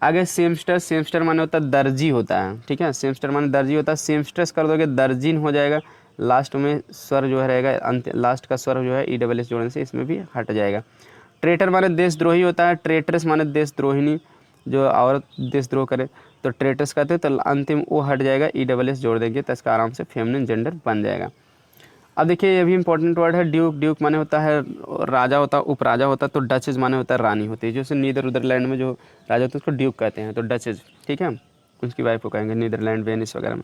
आगे सेमस्टर, सेमस्टर माने होता है दर्जी होता है। ठीक है, सेमस्टर माने दर्जी होता है, सेमस्टर्स कर दोगे दर्जिन हो जाएगा। लास्ट में स्वर जो है रहेगा, अंत लास्ट का स्वर जो है ई डबल एस जोड़ने से इसमें भी हट जाएगा। ट्रेटर माने देशद्रोही होता है, ट्रेटर्स माने देशद्रोहिणी, जो औरत देशद्रोह करे तो ट्रेटर्स कहते हैं। तो अंतिम ओ हट जाएगा, ई डबल एस जोड़ देंगे तो इसका आराम से फेमिनिन जेंडर बन जाएगा। अब देखिए ये भी इंपॉर्टेंट वर्ड है ड्यूक। ड्यूक माने होता है राजा होता है, उपराजा होता है, तो डचेज माने होता है रानी होती है। जैसे नीदरलैंड में जो राजा होते हैं उसको ड्यूक कहते हैं, तो डचेज, ठीक है, उसकी वाइफ को कहेंगे नीदरलैंड, वेनिस वगैरह में।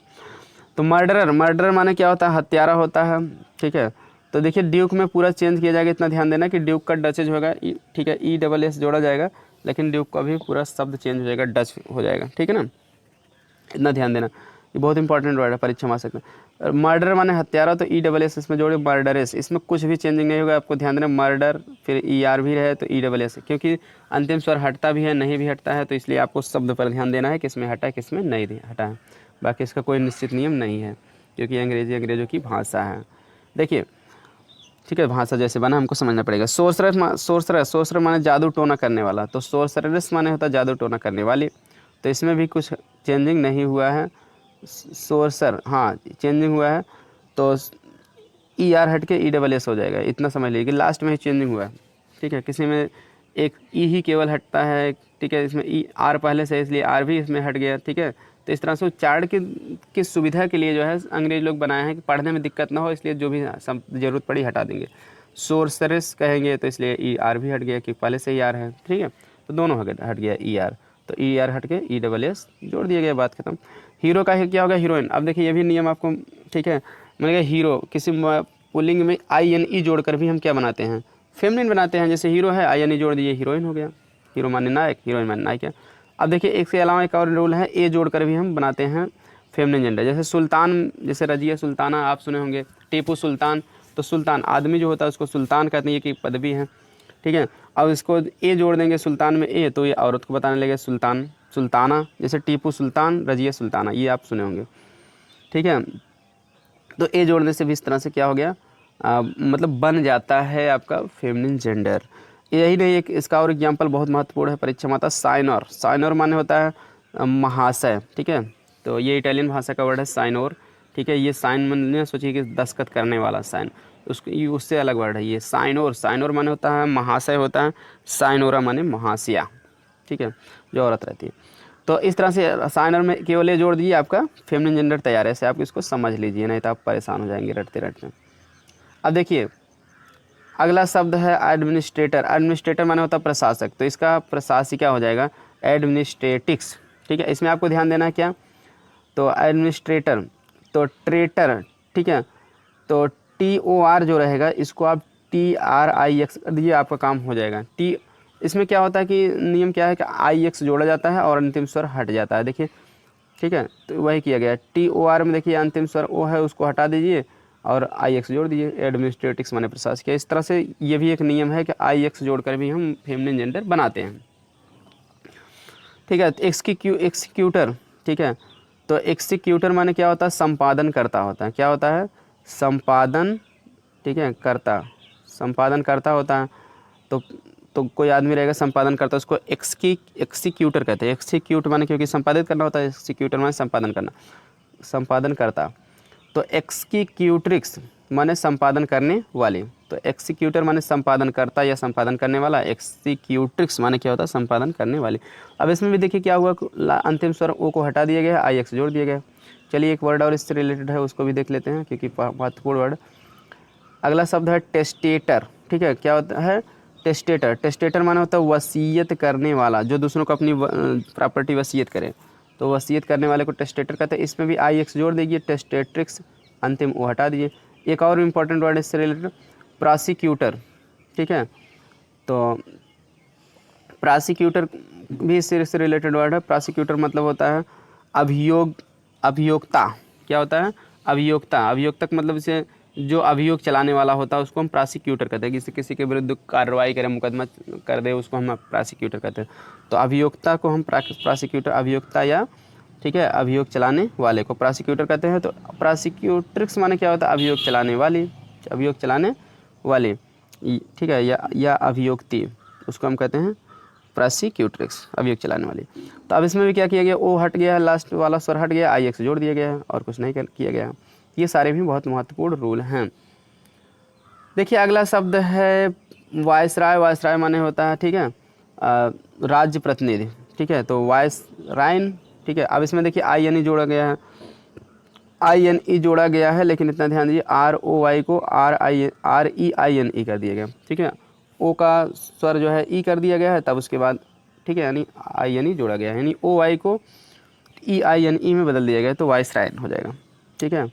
तो मर्डरर, मर्डरर माने क्या होता है, हत्यारा होता है। ठीक है, तो देखिए ड्यूक में पूरा चेंज किया जाएगा, इतना ध्यान देना कि ड्यूक का डचेज होगा, ठीक है, ई डबल एस जोड़ा जाएगा, लेकिन ड्यूक का भी पूरा शब्द चेंज हो जाएगा, डच हो जाएगा। ठीक है ना, इतना ध्यान देना, ये बहुत इंपॉर्टेंट वर्ड है, परीक्षा में आ सकता है। मर्डर माने हत्यारा, तो ई डबल एस इसमें जोड़े, मर्डरेस, इसमें कुछ भी चेंजिंग नहीं होगा, आपको ध्यान देना। मर्डर फिर ई आर भी रहे तो ई डबल एस, क्योंकि अंतिम स्वर हटता भी है नहीं भी हटता है, तो इसलिए आपको शब्द पर ध्यान देना है किसमें हटा है किसमें नहीं हटा है। बाकी इसका कोई निश्चित नियम नहीं है, क्योंकि अंग्रेजी अंग्रेजों की भाषा है। देखिए, ठीक है, भाषा जैसे बना हमको समझना पड़ेगा। सोर्सरर, सोर्सरर, सोर्सरर माने जादू टोना करने वाला, तो सोर्सररेस माने होता है जादू टोना करने वाली, तो इसमें भी कुछ चेंजिंग नहीं हुआ है। सोर्सर, हाँ चेंजिंग हुआ है, तो ई आर हट के ई डबल एस हो जाएगा, इतना समझ लीजिए कि लास्ट में ही चेंजिंग हुआ है। ठीक है, किसी में एक ई ही केवल हटता है, ठीक है, इसमें ई आर पहले से इसलिए आर भी इसमें हट गया, ठीक है। तो इस तरह से चार्ट की सुविधा के लिए जो है अंग्रेज लोग बनाए हैं कि पढ़ने में दिक्कत ना हो, इसलिए जो भी ज़रूरत पड़ी हटा देंगे। सोर्सरेस कहेंगे तो इसलिए ई आर भी हट गया कि पहले से ही आर है, ठीक है। तो दोनों हट गया ई आर, तो ई आर हट के ई डबल एस जोड़ दिया गया, बात खत्म। हीरो का क्या होगा, हीरोइन। अब देखिए ये भी नियम आपको, ठीक है, मैंने कहा हीरो किसी पुल्लिंग में आई एन ई जोड़कर भी हम क्या बनाते हैं, फेमिनिन बनाते हैं। जैसे हीरो है, आई एन ई जोड़ दिए, हीरोइन हो गया। हीरो माने नायक, हीरोइन माने नायिका। अब देखिए एक के अलावा एक और रूल है, ए जोड़कर भी हम बनाते हैं फेमिनिन जेंडर। जैसे सुल्तान, जैसे रजिया सुल्ताना आप सुने होंगे, टीपू सुल्तान, तो सुल्तान आदमी जो होता है उसको सुल्तान कहते हैं, ये की पदवी है, ठीक है। अब इसको ए जोड़ देंगे सुल्तान में ए, तो ये औरत को बताने लगे सुल्तान, सुल्ताना। जैसे टीपू सुल्तान, रजिया सुल्ताना, ये आप सुने होंगे, ठीक है। तो ए जोड़ने से भी इस तरह से क्या हो गया, मतलब बन जाता है आपका फेमिनिन जेंडर। यही नहीं, एक इसका और एग्जाम्पल बहुत महत्वपूर्ण है, परीक्षा में आता है साइनोर। साइनोर माने होता है महाशय, ठीक है। तो ये इटालियन भाषा का वर्ड है साइनोर, ठीक है। ये साइन मैंने सोचिए कि दस्तखत करने वाला साइन, उससे अलग वर्ड है ये साइनोर। साइनोर माने होता है महाशय होता है, साइनोरा माने महाशया, ठीक है, जो औरत रहती है। तो इस तरह से साइनर में केवल ये जोड़ दीजिए, आपका फेमिनिन जेंडर तैयार है। ऐसे आप इसको समझ लीजिए, नहीं तो आप परेशान हो जाएंगे रटते रटते। अब देखिए अगला शब्द है एडमिनिस्ट्रेटर। एडमिनिस्ट्रेटर माने होता है प्रशासक, तो इसका प्रशासिका हो जाएगा एडमिनिस्ट्रेटिक्स, ठीक है। इसमें आपको ध्यान देना है क्या, तो एडमिनिस्ट्रेटर, तो ट्रेटर, ठीक है। तो टी ओ आर जो रहेगा इसको आप टी आर आई एक्स कर दीजिए, आपका काम हो जाएगा। टी इसमें क्या होता है कि नियम क्या है कि आई एक्स जोड़ा जाता है और अंतिम स्वर हट जाता है, देखिए, ठीक है। तो वही किया गया। टी ओ आर में देखिए अंतिम स्वर ओ है, उसको हटा दीजिए और आई एक्स जोड़ दीजिए, एडमिनिस्ट्रेटिक्स माने प्रशासकीय। इस तरह से ये भी एक नियम है कि आई एक्स जोड़कर भी हम फेमिनिन जेंडर बनाते हैं, ठीक है। एक्सिक्यूटर, ठीक है। तो एक्सिक्यूटर माने क्या होता है, संपादन करता होता है। क्या होता है, संपादन, ठीक है, करता, संपादन करता होता है। तो कोई आदमी रहेगा संपादन करता है, उसको एक्सिक्यूटर कहते हैं। एक्सिक्यूट माने क्योंकि संपादित करना होता है, एक्सिक्यूटर माने संपादन करना, संपादन करता। तो एक्सिक्यूट्रिक्स माने संपादन करने वाले, तो एक्सिक्यूटर माने संपादन करता या संपादन करने वाला, एक्सिक्यूट्रिक्स माने क्या होता है, संपादन करने वाले। अब इसमें भी देखिए क्या हुआ, अंतिम स्वर ओ को हटा दिया गया, आई एक्स जोड़ दिया गया। चलिए एक वर्ड और इससे रिलेटेड है, उसको भी देख लेते हैं क्योंकि महत्वपूर्ण वर्ड। अगला शब्द है टेस्टेटर, ठीक है। क्या होता है टेस्टेटर, टेस्टेटर माने होता है वसीयत करने वाला, जो दूसरों को अपनी प्रॉपर्टी वसीयत करे, तो वसीयत करने वाले को टेस्टेटर कहते हैं। इसमें भी आई एक्स जोड़ दीजिए, टेस्टेट्रिक्स, अंतिम ओ हटा दीजिए। एक और इम्पॉर्टेंट वर्ड इससे रिलेटेड प्रोसिक्यूटर, ठीक है। तो प्रोसिक्यूटर भी इससे रिलेटेड वर्ड है। प्रोसिक्यूटर मतलब होता है अभियोक्ता। क्या होता है, अभियोक्ता। अभियोक्तक मतलब इसे जो अभियोग चलाने वाला होता है उसको हम प्रोसिक्यूटर कहते हैं। किसी के विरुद्ध कार्रवाई करें, मुकदमा कर दे, उसको हम प्रोसिक्यूटर कहते हैं। तो अभियोक्ता को हम प्रोसिक्यूटर, अभियोक्ता या, ठीक है, अभियोग चलाने वाले को प्रोसिक्यूटर कहते हैं। तो प्रोसिक्यूट्रिक्स माने क्या होता है, अभियोग चलाने वाली, अभियोग चलाने वाली, ठीक है, या अभियोक्ती, उसको हम कहते हैं प्रोसिक्यूट्रिक्स, अभियोग चलाने वाली। तो अब इसमें भी क्या किया गया, ओ हट गया है, लास्ट वाला स्वर हट गया, आई एक्स जोड़ दिया गया है और कुछ नहीं किया गया है। ये सारे भी बहुत महत्वपूर्ण रूल हैं। देखिए अगला शब्द है वायसराय। वायसराय माने होता है, ठीक है, राज्य प्रतिनिधि, ठीक है। तो वायसरायन, ठीक है। अब इसमें देखिए आई एन ई जोड़ा गया है, आई एन ई जोड़ा गया है, लेकिन इतना ध्यान दीजिए आर ओ वाई को R E I N E कर दिया गया, ठीक है। ओ का स्वर जो है ई कर दिया गया है, तब उसके बाद, ठीक है, यानी आई एन ई जोड़ा गया है, यानी ओ वाई को ई आई एन ई में बदल दिया गया, तो वायसरायन हो जाएगा, ठीक है।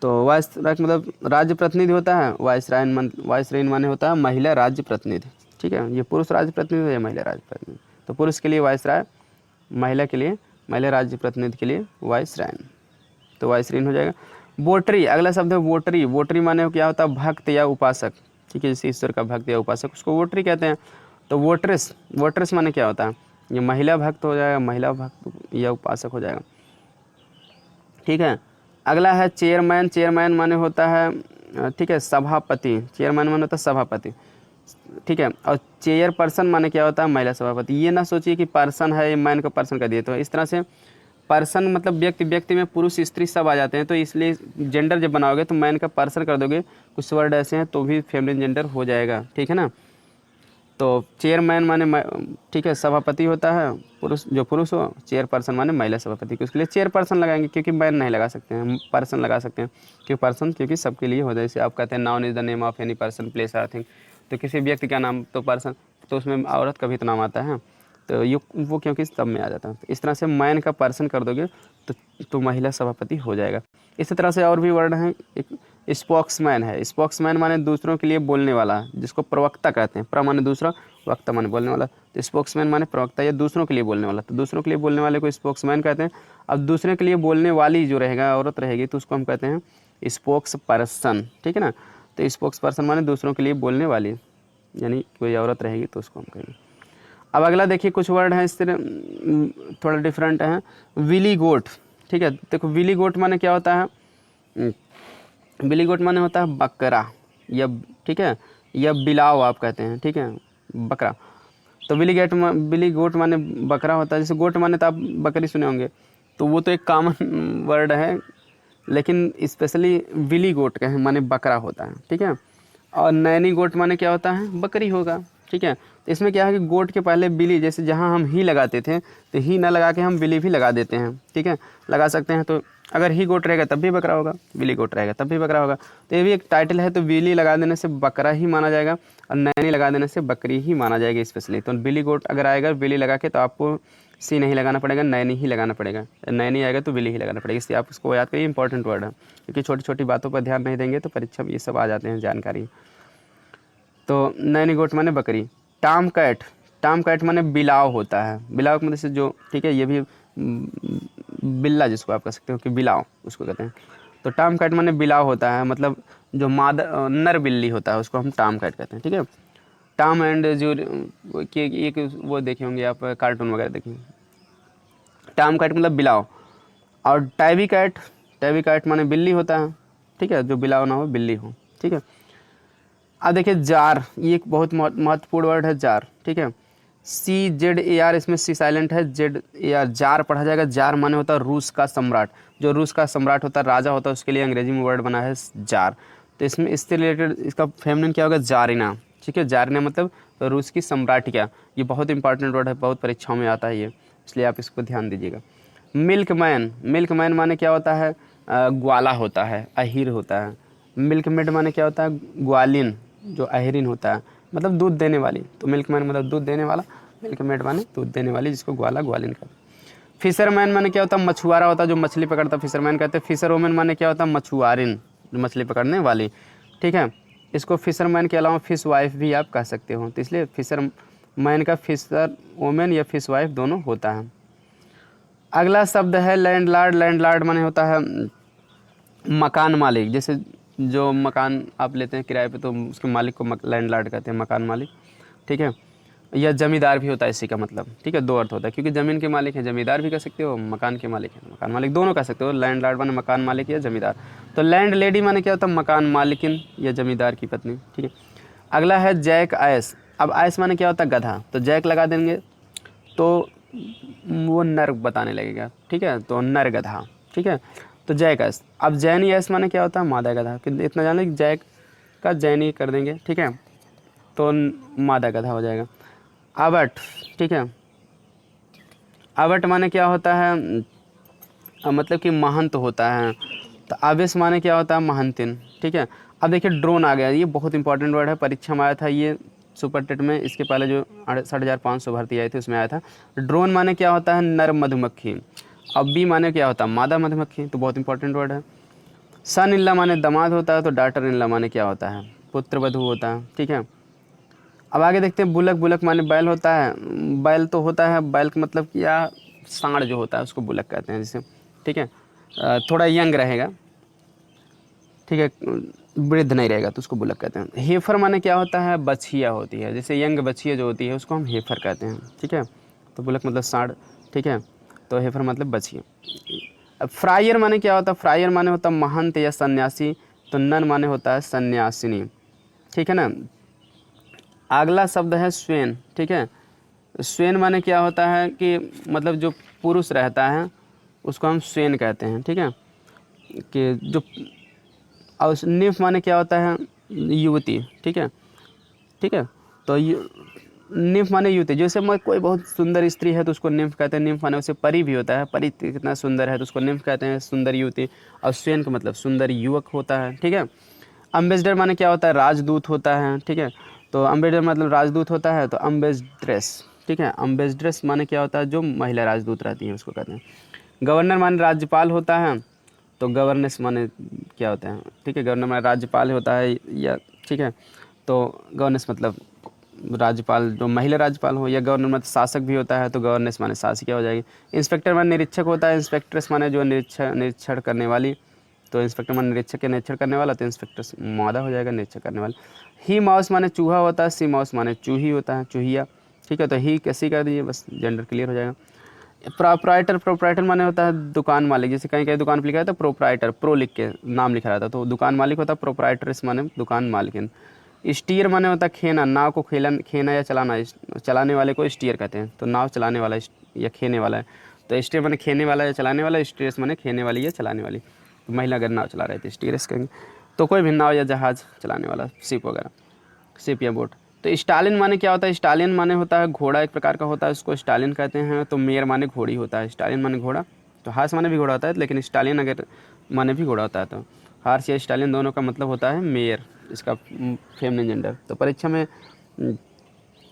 तो वायसराय मतलब राज्य प्रतिनिधि होता है, वायसरायन माने होता है महिला राज्य प्रतिनिधि, ठीक है। ये पुरुष राज्य प्रतिनिधि या महिला राज्य प्रतिनिधि, तो पुरुष के लिए वायसराय, महिला के लिए, महिला राज्य प्रतिनिधि के लिए वायसरायन, तो वायसरायन हो जाएगा। वोटरी, अगला शब्द है वोटरी। वोटरी माने क्या होता है, भक्त या उपासक, ठीक है। जैसे ईश्वर का भक्त या उपासक, उसको वोटरी कहते हैं। तो वोट्रेस, वोट्रेस माने क्या होता है, ये महिला भक्त हो जाएगा, महिला भक्त या उपासक हो जाएगा, ठीक है। अगला है चेयरमैन। चेयरमैन माने होता है, ठीक है, सभापति। चेयरमैन माने होता है सभापति, ठीक है। और चेयर पर्सन माने क्या होता है, महिला सभापति। ये ना सोचिए कि पर्सन है, मैन को पर्सन कर दिए, तो इस तरह से पर्सन मतलब व्यक्ति, व्यक्ति में पुरुष स्त्री सब आ जाते हैं, तो इसलिए जेंडर जब बनाओगे तो मैन का पर्सन कर दोगे, कुछ वर्ड ऐसे हैं तो भी फेमिनिन जेंडर हो जाएगा, ठीक है ना। तो चेयरमैन माने ठीक है सभापति होता है पुरुष, जो पुरुष हो, चेयरपर्सन माने महिला सभापति, उसके लिए चेयरपर्सन लगाएंगे क्योंकि मैन नहीं लगा सकते हैं, पर्सन लगा सकते हैं। क्यों पर्सन? क्योंकि सबके लिए हो जाए, जैसे आप कहते हैं noun is the name of any person place और थिंग, तो किसी व्यक्ति का नाम तो पर्सन, तो उसमें औरत का भी तो नाम आता है, तो ये वो क्योंकि सब में आ जाता है। तो इस तरह से मैन का पर्सन कर दोगे तो महिला सभापति हो जाएगा। इसी तरह से और भी वर्ड हैं, एक स्पोक्समैन है। स्पोक्समैन माने दूसरों के लिए बोलने वाला, जिसको प्रवक्ता कहते हैं। प्र माने दूसरा, वक्ता माने बोलने वाला, तो स्पोक्समैन माने प्रवक्ता या दूसरों के लिए बोलने वाला, तो दूसरों के लिए बोलने वाले को स्पोक्समैन कहते हैं। अब दूसरे के लिए बोलने वाली जो रहेगा, औरत रहेगी, तो उसको हम कहते हैं स्पोक्स पर्सन, ठीक है ना। तो स्पोक्स पर्सन माने दूसरों के लिए बोलने वाली, यानी कोई औरत रहेगी तो उसको हम कहेंगे। अब अगला देखिए, कुछ वर्ड हैं इस तरह थोड़ा डिफरेंट हैं। विली गोट, ठीक है। देखो विली गोट माने क्या होता है, विली गोट माने होता है बकरा, या ठीक है, या बिलाव आप कहते हैं, ठीक है, बकरा। तो विली गोट माने बकरा होता है। जैसे गोट माने तो आप बकरी सुने होंगे, तो वो तो एक कॉमन वर्ड है, लेकिन स्पेशली विली गोट का है माने बकरा होता है, ठीक है। और नैनी गोट माने क्या होता है, बकरी होगा, ठीक है। तो इसमें क्या है कि गोट के पहले बिली, जैसे जहाँ हम ही लगाते थे तो ही ना लगा के हम बिली भी लगा देते हैं, ठीक है, लगा सकते हैं। तो अगर ही गोट रहेगा तब भी बकरा होगा, बिली गोट रहेगा तब भी बकरा होगा। तो ये भी एक टाइटल है। तो बिली लगा देने से बकरा ही माना जाएगा और नैनी लगा देने से बकरी ही माना जाएगा स्पेशली। तो बिली गोट अगर आएगा बिली लगा के, तो आपको सी नहीं लगाना पड़ेगा, नैनी ही लगाना पड़ेगा। नैनी आएगा तो बिली ही लगाना पड़ेगा। इसलिए आप उसको याद करिए, इंपॉर्टेंट वर्ड है, क्योंकि छोटी छोटी बातों पर ध्यान नहीं देंगे तो परीक्षा में ये सब आ जाते हैं जानकारी। तो नैनी गोट माने बकरी। टाम कैट, टाम कैट माने बिलाव होता है। बिलाव मतलब से जो, ठीक है, ये भी बिल्ला जिसको आप कह सकते हो कि बिलाव उसको कहते हैं। तो टाम कैट माने बिलाव होता है, मतलब जो मादा नर बिल्ली होता है उसको हम टाम कैट कहते हैं, ठीक है। टाम एंड जो एक वो देखे होंगे आप, कार्टून वगैरह देखेंगे, टाम कैट मतलब बिलाव। और टैबी कैट, टैबी कैट माने बिल्ली होता है, ठीक है, जो बिलाव ना हो, बिल्ली हो, ठीक है। अब देखिए जार, ये एक बहुत महत्वपूर्ण वर्ड है, जार, ठीक है। CZAR, इसमें सी साइलेंट है, ZAR, जार पढ़ा जाएगा। जार माने होता है रूस का सम्राट, जो रूस का सम्राट होता है, राजा होता है, उसके लिए अंग्रेजी में वर्ड बना है जार। तो इसमें इससे रिलेटेड इसका फेमिनिन क्या होगा, जारिना, ठीक है। जारिना मतलब तो रूस की सम्राटिका। ये बहुत इंपॉर्टेंट वर्ड है, बहुत परीक्षाओं में आता है ये, इसलिए आप इसको ध्यान दीजिएगा। मिल्कमैन, मिल्कमैन माने क्या होता है, ग्वाला होता है, अहीर होता है। मिल्कमेड माने क्या होता है, ग्वालिन, जो अहिरिन होता है, मतलब दूध देने वाली। तो मिल्कमैन मतलब दूध देने वाला, मिल्कमेड माने दूध देने वाली, जिसको ग्वाला ग्वालिन कहते हैं। फिशरमैन माने क्या होता है, मछुआरा होता है, जो मछली पकड़ता है, फिशरमैन कहते हैं। फिशर वोमेन माने क्या होता है, मछुआरिन, जो मछली पकड़ने वाली, ठीक है। इसको फिशरमैन के अलावा फिश वाइफ भी आप कह सकते हो, तो इसलिए फिशरमैन का फिशर वोमेन या फिश वाइफ दोनों होता है। अगला शब्द है लैंडलॉर्ड। लैंडलॉर्ड माने होता है मकान मालिक। जैसे जो मकान आप लेते हैं किराए पे, तो उसके मालिक को लैंडलॉर्ड कहते हैं, मकान मालिक, ठीक है। या जमींदार भी होता है इसी का मतलब, ठीक है, दो अर्थ होता है, क्योंकि ज़मीन के मालिक हैं, जमींदार भी कह सकते हो, मकान के मालिक हैं, मकान मालिक, दोनों कह सकते हो। लैंडलॉर्ड माने मकान मालिक या जमींदार। तो लैंड लेडी माने क्या होता है, मकान मालिकिन या जमींदार की पत्नी, ठीक है। अगला है जैक आयस। अब आयस माने क्या होता है, गधा। तो जैक लगा देंगे तो वो नर बताने लगेगा, ठीक है, तो नर गधा, ठीक है। तो जैक आयस। अब जैनी आयस माने क्या होता है, मादा गधा। इतना जान लें कि जैक का जैनी कर देंगे, ठीक है, तो मादा गधा हो जाएगा। आवट, ठीक है। आवट माने क्या होता है, मतलब कि महंत होता है। तो आवेश माने क्या होता है, महंतिन, ठीक है। अब देखिए ड्रोन आ गया, ये बहुत इंपॉर्टेंट वर्ड है, परीक्षा में आया था ये, सुपर टेट में। इसके पहले जो 65,500 भर्ती आई थी उसमें आया था। ड्रोन माने क्या होता है, नर मधुमक्खी। अब बी माने क्या होता है, मादा मधुमक्खी, तो बहुत इंपॉर्टेंट वर्ड है। सन इल्ला माने दामाद होता है, तो डॉटर इल्ला माने क्या होता है, पुत्र वधू होता है, ठीक है। अब आगे देखते हैं बुलक। बुलक माने बैल होता है। बैल तो होता है, बैल का मतलब क्या, सांड जो होता है उसको बुलक कहते हैं, जैसे, ठीक है, थोड़ा यंग रहेगा, ठीक है, वृद्ध नहीं रहेगा तो उसको बुलक कहते हैं। हेफर माने क्या होता है, बछिया होती है, जैसे यंग बछिया जो होती है उसको हम हेफर कहते हैं, ठीक है। तो बुलक मतलब सांड, ठीक है, तो हेफर मतलब बछिया। अब फ्रायर माने क्या होता है, फ्रायर माने होता है महंत या सन्यासी। तो नन माने होता है सन्यासिनी, ठीक है ना। अगला शब्द है स्वेन, ठीक है। स्वेन माने क्या होता है कि मतलब जो पुरुष रहता है उसको हम स्वेन कहते हैं, ठीक है, कि जो। और निम्फ माने क्या होता है, युवती, ठीक है, ठीक है। तो निम्फ माने युवती, जैसे कोई बहुत सुंदर स्त्री है तो उसको निम्फ कहते हैं। निम्फ माने उसे परी भी होता है, परी कितना सुंदर है तो उसको निम्फ कहते हैं, सुंदर युवती। और स्वेन का मतलब सुंदर युवक होता है, ठीक है। अम्बेसडर माने क्या होता है, राजदूत होता है, ठीक है। तो अम्बेसडर मतलब राजदूत होता है, तो अम्बेसड्रेस, ठीक है। अम्बेसड्रेस माने क्या होता है, जो महिला राजदूत रहती हैं उसको कहते हैं। गवर्नर माने राज्यपाल होता है, तो गवर्नेंस माने क्या होता है, ठीक है। गवर्नर माने राज्यपाल होता है या, ठीक है। तो गवर्नेंस मतलब राज्यपाल, जो महिला राज्यपाल हो, या गवर्नर मतलब शासक भी होता है, तो गवर्नेंस माने शासकीय हो जाएगी। इंस्पेक्टर माने निरीक्षक होता है, इंस्पेक्ट्रेस माने जो निरीक्षण करने वाली, तो इंस्पेक्टर माने निरीक्षक के निरीक्षण करने वाला, तो इंस्पेक्टर मादा हो जाएगा, निरीक्षण करने वाला। ही माउस माने चूहा होता है, सी माउस माने चूही होता है, चूहिया, ठीक है। तो ही कैसी कर दीजिए, बस जेंडर क्लियर हो जाएगा। प्रोप्राइटर, प्रोप्राइटर माने होता है दुकान मालिक, जैसे कहीं कहीं दुकान पर लिखा है तो प्रोप्राइटर, प्रो लिख के नाम लिखा रहता है, तो दुकान मालिक होता है। प्रोप्राइटर्स माने दुकान मालिकिन। स्टीयर माने होता है खेना, नाव को खेना या चलाना, चलाने वाले को स्टीयर कहते हैं। तो नाव चलाने वाला या खेने वाला है, तो स्टीयर माने खेने वाला या चलाने वाला, स्टीयर्स माने खेने वाली या चलाने वाली। तो महिला अगर नाव चला रहे थे स्टीयर्स कहेंगे। तो कोई भी नाव या जहाज़ चलाने वाला, शिप वगैरह, शिप या बोट। तो स्टालिन माने क्या होता है, स्टालिन माने होता है घोड़ा, एक प्रकार का होता है, उसको स्टालिन कहते हैं। तो मेयर माने घोड़ी होता है, स्टालिन माने घोड़ा। तो हार्स माने भी घोड़ा होता है, लेकिन स्टालिन अगर माने भी घोड़ा होता है, तो हार्स या स्टालिन दोनों का मतलब होता है मेयर, इसका फेमिनिन जेंडर। तो परीक्षा में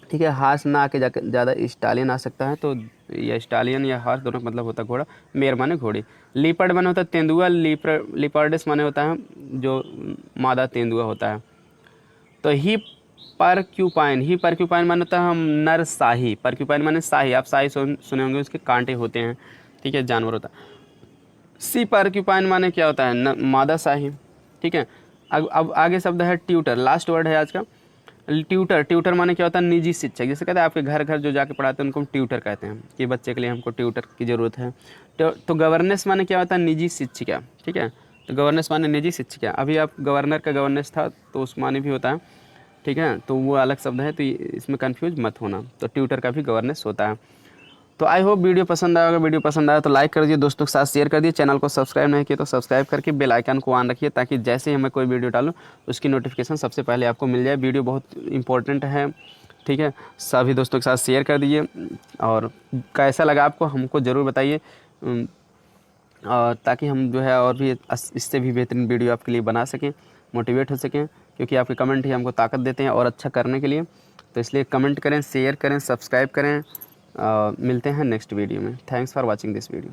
ठीक है, हार्स ना आके जाकर ज़्यादा स्टालिन आ सकता है, तो या स्टालियन या हार्स दोनों का मतलब होता है घोड़ा। मेयर माने घोड़ी। लीपर्ड माने होता है तेंदुआ, लिपर्डस माने होता है जो मादा तेंदुआ होता है। तो ही परक्यूपाइन, ही परक्यूपाइन माने होता है हम नर शाही। परक्यूपाइन माने शाही, आप शाही सुने होंगे, उसके कांटे होते हैं, ठीक है, जानवर होता है। सी परक्यूपाइन माने क्या होता है, मादा शाही, ठीक है। अब आगे शब्द है ट्यूटर, लास्ट वर्ड है आज का। ट्यूटर, ट्यूटर माने क्या होता है, निजी शिक्षक। जैसे कहते हैं आपके घर घर जो जाके पढ़ाते हैं उनको हम ट्यूटर कहते हैं, कि बच्चे के लिए हमको ट्यूटर की ज़रूरत है। तो गवर्नेंस माने क्या होता है, निजी शिक्षिका, ठीक है। तो गवर्नेंस माने निजी शिक्षिका। अभी आप गवर्नर का गवर्नेंस था तो उस माने भी होता है, ठीक है। तो वो अलग शब्द है, तो इसमें कंफ्यूज मत होना। तो ट्यूटर का भी गवर्नेंस होता है। तो आई होप वीडियो पसंद आएगा। वीडियो पसंद आया तो लाइक कर दिए, दोस्तों के साथ शेयर कर दिए। चैनल को सब्सक्राइब नहीं किया तो सब्सक्राइब करके बेल आइकन को ऑन रखिए, ताकि जैसे ही मैं कोई वीडियो डालूँ उसकी नोटिफिकेशन सबसे पहले आपको मिल जाए। वीडियो बहुत इंपॉर्टेंट है, ठीक है। सभी दोस्तों के साथ शेयर कर दीजिए, और कैसा लगा आपको हमको ज़रूर बताइए, और ताकि हम जो है और भी इससे भी बेहतरीन वीडियो आपके लिए बना सकें, मोटिवेट हो सकें, क्योंकि आपके कमेंट ही हमको ताकत देते हैं और अच्छा करने के लिए। तो इसलिए कमेंट करें, शेयर करें, सब्सक्राइब करें। मिलते हैं नेक्स्ट वीडियो में। Thanks for watching this video.